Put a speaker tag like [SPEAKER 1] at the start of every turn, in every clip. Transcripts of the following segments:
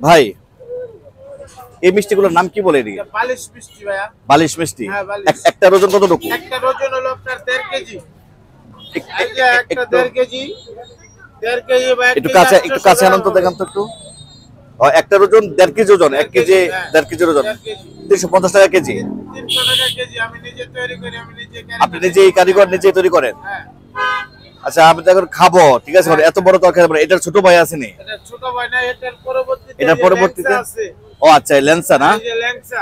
[SPEAKER 1] ভাই এই মিষ্টিগুলোর নাম কি বলে এদিকে?
[SPEAKER 2] বালিশ মিষ্টি ভাইয়া।
[SPEAKER 1] বালিশ মিষ্টি।
[SPEAKER 2] হ্যাঁ, বালিশ।
[SPEAKER 1] একটা ওজন কতটুকু?
[SPEAKER 2] একটা ওজন হলো আপনার 1.5 কেজি। একটা
[SPEAKER 1] একটু
[SPEAKER 2] 1.5 কেজি। 1.5 কেজি বা 1
[SPEAKER 1] একটু
[SPEAKER 2] কেজি
[SPEAKER 1] কাছে, একটু কাছে আনন্দ দেখান তো একটু। একটা ওজন 1.5 কেজি ওজন, 1 কেজি 1.5 কেজির ওজন 350 টাকা কেজি।
[SPEAKER 2] 300 টাকা কেজি। আমি নিজে তৈরি করি, আমি নিজে
[SPEAKER 1] আপনি নিজেই কারিগর, নিজেই তৈরি করেন?
[SPEAKER 2] হ্যাঁ।
[SPEAKER 1] আচ্ছা, আমি তো এখন খাবো, ঠিক আছে, এত বড় তো খেতে পারে। এটার ছোট ভাই আসেনি?
[SPEAKER 2] এটা ছোট ভাই না, এটার পরবর্তীতে
[SPEAKER 1] এটার পরবর্তীতে
[SPEAKER 2] আছে।
[SPEAKER 1] ও আচ্ছা, ল্যাংচা না?
[SPEAKER 2] এই যে ল্যাংচা।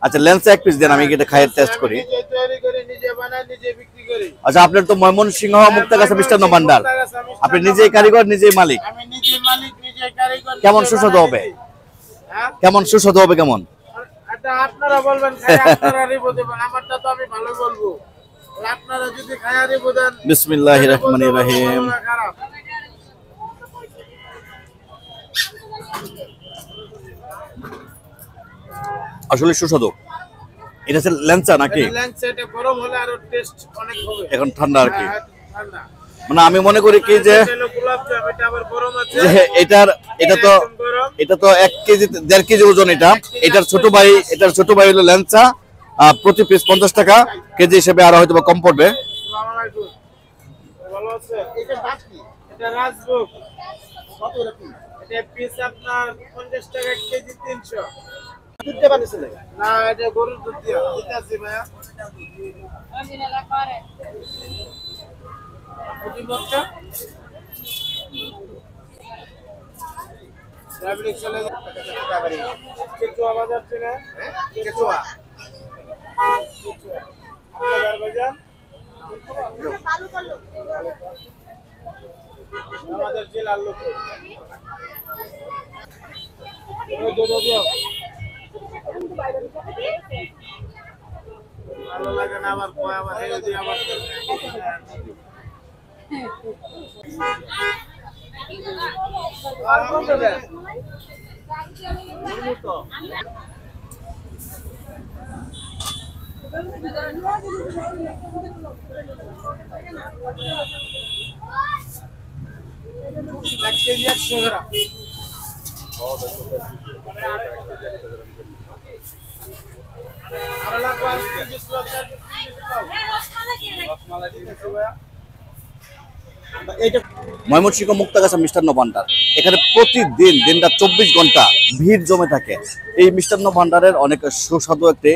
[SPEAKER 1] আচ্ছা, ল্যাংচা এক পিস দেন, আমি এটা খাই টেস্ট করি।
[SPEAKER 2] নিজে তৈরি করি, নিজে বানাই, নিজে বিক্রি করি।
[SPEAKER 1] আচ্ছা, আপনার তো ময়মনসিংহ মুক্তাগাছা মিষ্টান্ন ভান্ডার, আপনি নিজেই কারিগর, নিজেই মালিক।
[SPEAKER 2] আমি নিজে মালিক, নিজে কারিগর।
[SPEAKER 1] কেমন সুস্বাদু হবে?
[SPEAKER 2] হ্যাঁ,
[SPEAKER 1] কেমন সুস্বাদু হবে কেমন?
[SPEAKER 2] এটা আপনারা বলবেন, খাই আপনারা রিভিউ দেবেন। আমারটা তো আমি ভালো বলবো, আপনারা যদি খায়া রিভিউ দেন।
[SPEAKER 1] বিসমিল্লাহির রহমানির রহিম।
[SPEAKER 2] খারাপ।
[SPEAKER 1] আসলে সুস্বাদু। এটা হচ্ছে ল্যাংচা নাকি?
[SPEAKER 2] ল্যাংচা, এটা গরম হলে আরো টেস্ট অনেক হবে।
[SPEAKER 1] এখন ঠান্ডা আর কি।
[SPEAKER 2] হ্যাঁ, ঠান্ডা।
[SPEAKER 1] মানে আমি মনে করি কি যে
[SPEAKER 2] গোলাপজাম, এটা আবার গরম আছে।
[SPEAKER 1] এটা তো 1 কেজি 1.5 কেজি ওজন। এটার ছোট ভাই হলো ল্যাংচা, প্রতি পিস 50 টাকা কেজি হিসেবে, আর হয়তো কম পড়বে।
[SPEAKER 2] আসসালামু আলাইকুম। ভালো আছে? এটা বাকি, এটা রাজভোগ। কত রকম? এটা পিস আপনার 50 টাকা কেজি, 300। দুধ দিয়ে বানিয়েছেন না? এটা গরুর দুধ দিয়ে দিতেছি ভাইয়া। অরিজিনাল করে ওই মতটা ফ্যাব্রিক চলে যাবে। কেচুয়া বাজার থেকে, কেচুয়া আপনার বাজার আমাদের জেলার লোক। ভালো লাগে না আমার কয়, আমার এই দিয়ে আমার আর কোন দেবে তো এক কেজি 100 গ্রাম।
[SPEAKER 1] ময়মনসিংহ মুক্তাগাছা মিষ্টান্ন ভান্ডার, এখানে প্রতিদিন দিনটা 24 ঘন্টা ভিড় জমে থাকে। এই মিষ্টান্ন ভান্ডারের অনেক সুস্বাদু একটি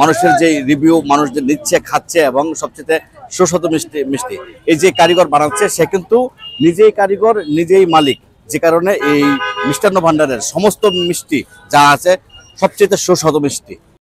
[SPEAKER 1] মানুষের যে রিভিউ, মানুষ যে নিচ্ছে, খাচ্ছে, এবং সবচেয়ে সুস্বাদু মিষ্টি এই যে কারিগর বানাচ্ছে, সে কিন্তু নিজেই কারিগর, নিজেই মালিক। যে কারণে এই মিষ্টান্ন ভান্ডারের সমস্ত মিষ্টি যা আছে সবচেয়ে সুস্বাদু মিষ্টি।